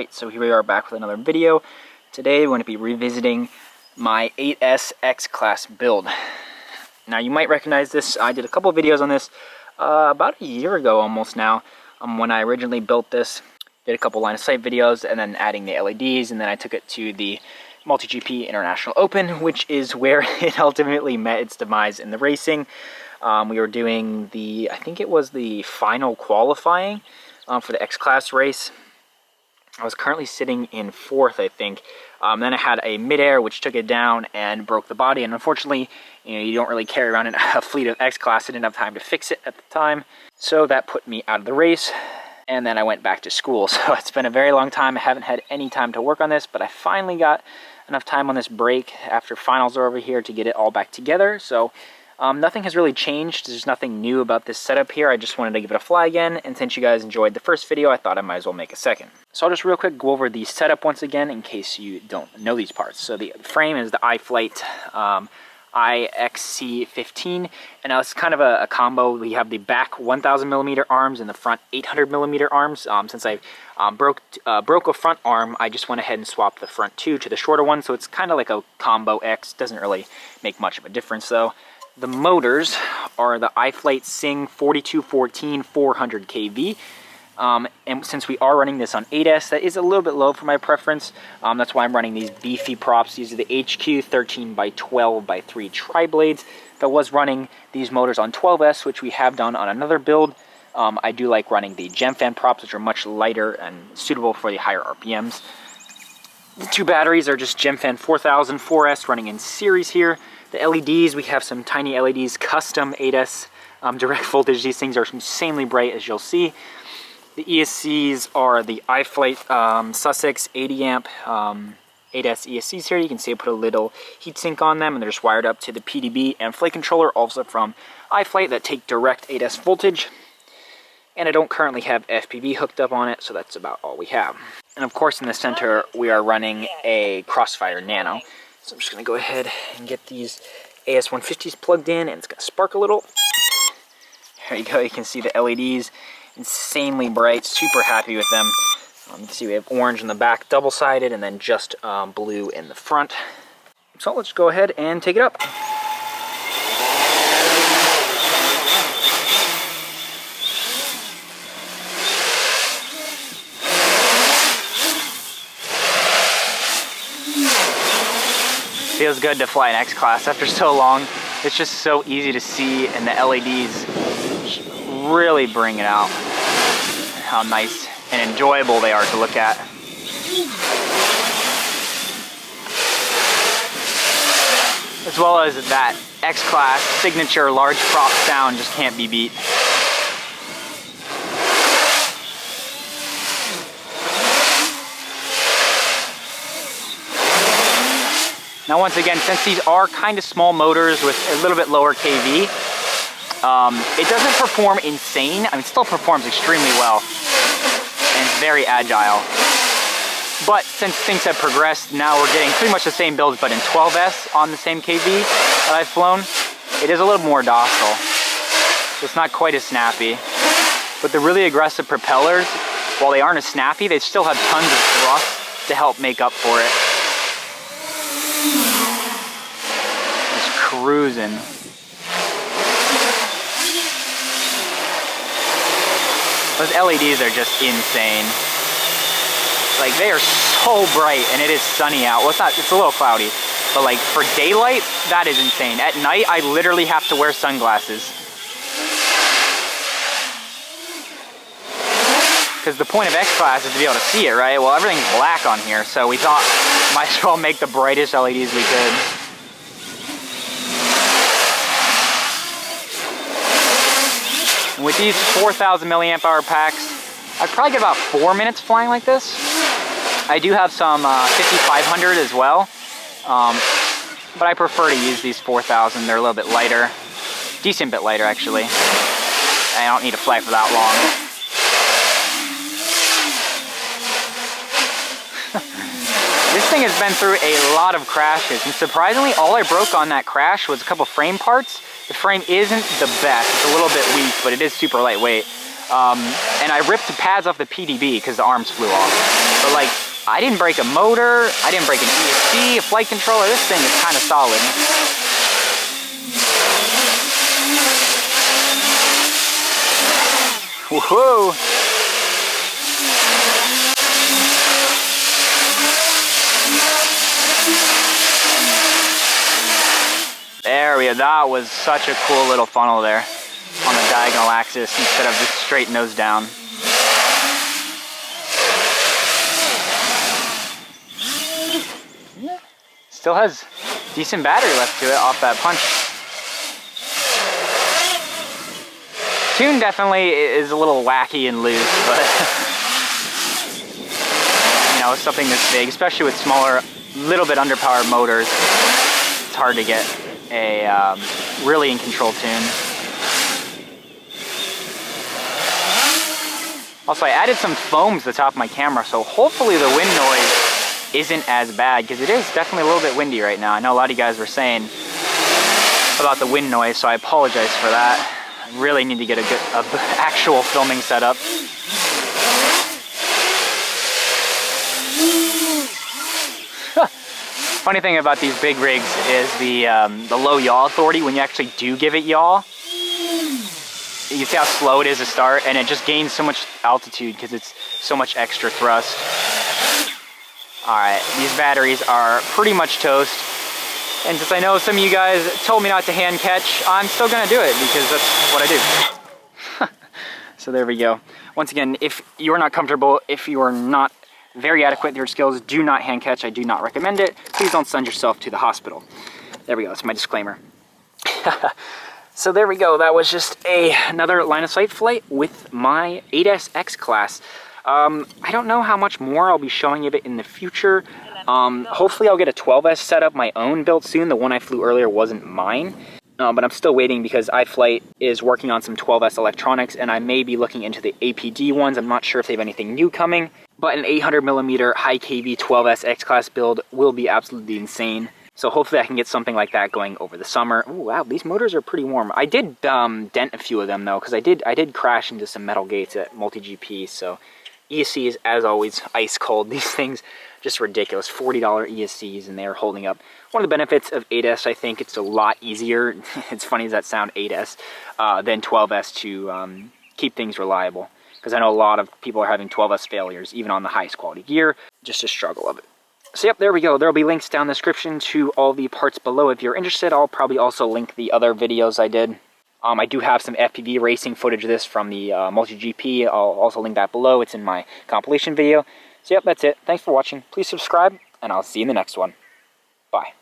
Alright, so here we are back with another video. Today we're going to be revisiting my 8S X-Class build. Now you might recognize this. I did a couple videos on this about a year ago almost now, when I originally built this. Did a couple line of sight videos and then adding the LEDs, and then I took it to the MultiGP International Open, which is where it ultimately met its demise in the racing. We were doing I think it was the final qualifying for the X-Class race. I was currently sitting in 4th, I think. Then I had a midair which took it down and broke the body, and unfortunately, you don't really carry around a fleet of X-Class. I didn't have time to fix it at the time, so that put me out of the race. And then I went back to school, so it's been a very long time. I haven't had any time to work on this, but I finally got enough time on this break after finals are over here to get it all back together. So nothing has really changed. There's nothing new about this setup here. I just wanted to give it a fly again, and since you guys enjoyed the first video, I thought I might as well make a second. So I'll just real quick go over the setup once again in case you don't know these parts. So the frame is the iFlight IXC15, and now it's kind of a combo. We have the back 1000mm arms and the front 800mm arms. Since I broke a front arm, I just went ahead and swapped the front two to the shorter one, so it's kind of like a combo X. Doesn't really make much of a difference though. The motors are the iFlight Sing 4214 400 kV. And since we are running this on 8S, that is a little bit low for my preference. That's why I'm running these beefy props. These are the HQ 13x12x3 tri-blades. If I was running these motors on 12S, which we have done on another build, I do like running the GemFan props, which are much lighter and suitable for the higher RPMs. The two batteries are just GemFan 4000 4S running in series here. The LEDs, we have some tiny LEDs, custom 8S direct voltage. These things are insanely bright, as you'll see. The ESCs are the iFlight Sussex 80 amp 8S ESCs here. You can see I put a little heatsink on them, and they're just wired up to the PDB and flight controller, also from iFlight, that take direct 8S voltage. And I don't currently have FPV hooked up on it, so that's about all we have. And of course in the center we are running a Crossfire Nano. So I'm just going to go ahead and get these AS150s plugged in, and it's going to spark a little. There you go, you can see the LEDs. Insanely bright, super happy with them. You can see we have orange in the back, double-sided, and then just blue in the front. So let's go ahead and take it up. Feels good to fly an X-Class after so long. It's just so easy to see, and the LEDs really bring it out. How nice and enjoyable they are to look at. As well as that X-Class signature large prop sound just can't be beat. Now once again, since these are kind of small motors with a little bit lower KV, it doesn't perform insane. I mean, it still performs extremely well, and it's very agile. But since things have progressed, now we're getting pretty much the same builds, but in 12S on the same KV that I've flown. It is a little more docile, so it's not quite as snappy. But the really aggressive propellers, while they aren't as snappy, they still have tons of thrust to help make up for it. Just cruising. Those LEDs are just insane. Like, they are so bright, and it is sunny out. Well, it's a little cloudy, but like for daylight, that is insane. At night, I literally have to wear sunglasses. Because the point of X-Class is to be able to see it, right? Well, everything's black on here, so we thought might as well make the brightest LEDs we could. And with these 4,000 milliamp hour packs, I'd probably get about 4 minutes flying like this. I do have some 5500 as well, but I prefer to use these 4,000. They're a little bit lighter, decent bit lighter actually. I don't need to fly for that long. This thing has been through a lot of crashes, and surprisingly, all I broke on that crash was a couple frame parts. The frame isn't the best, it's a little bit weak, but it is super lightweight. And I ripped the pads off the PDB because the arms flew off. But like, I didn't break a motor, I didn't break an ESC, a flight controller. This thing is kind of solid. Woohoo! There we go. That was such a cool little funnel there on the diagonal axis instead of just straight nose down. Still has decent battery left to it off that punch. Tune definitely is a little wacky and loose, but you know, something this big, especially with smaller, little bit underpowered motors, it's hard to get a really in control tune. Also, I added some foam to the top of my camera, so hopefully the wind noise isn't as bad, because it is definitely a little bit windy right now. I know a lot of you guys were saying about the wind noise, so I apologize for that. I really need to get a good actual filming setup. Funny thing about these big rigs is the low yaw authority. When you actually do give it yaw, you see how slow it is to start, and it just gains so much altitude because it's so much extra thrust. Alright, these batteries are pretty much toast. And since I know some of you guys told me not to hand catch, I'm still going to do it because that's what I do. So there we go. Once again, if you're not comfortable, if you are not very adequate with your skills, do not hand catch. I do not recommend it. Please don't send yourself to the hospital. There we go. That's my disclaimer. So there we go. That was just another line of sight flight with my 8SX class. I don't know how much more I'll be showing of it in the future. Hopefully I'll get a 12S setup, my own built soon. The one I flew earlier wasn't mine. But I'm still waiting because iFlight is working on some 12S electronics, and I may be looking into the APD ones. I'm not sure if they have anything new coming, but an 800mm high KV 12S X-Class build will be absolutely insane. So hopefully I can get something like that going over the summer. Ooh, wow, these motors are pretty warm. I did dent a few of them though, because I did crash into some metal gates at multi-GP, so ESC is, as always, ice cold. These things, just ridiculous. $40 ESCs, and they're holding up. One of the benefits of 8S, I think, it's a lot easier, it's funny as that sound, 8S, than 12S to keep things reliable. Because I know a lot of people are having 12S failures, even on the highest quality gear. Just a struggle of it. So yep, there we go. There'll be links down in the description to all the parts below if you're interested. I'll probably also link the other videos I did. I do have some FPV racing footage of this from the multi-GP. I'll also link that below. It's in my compilation video. So yep, that's it. Thanks for watching. Please subscribe, and I'll see you in the next one. Bye.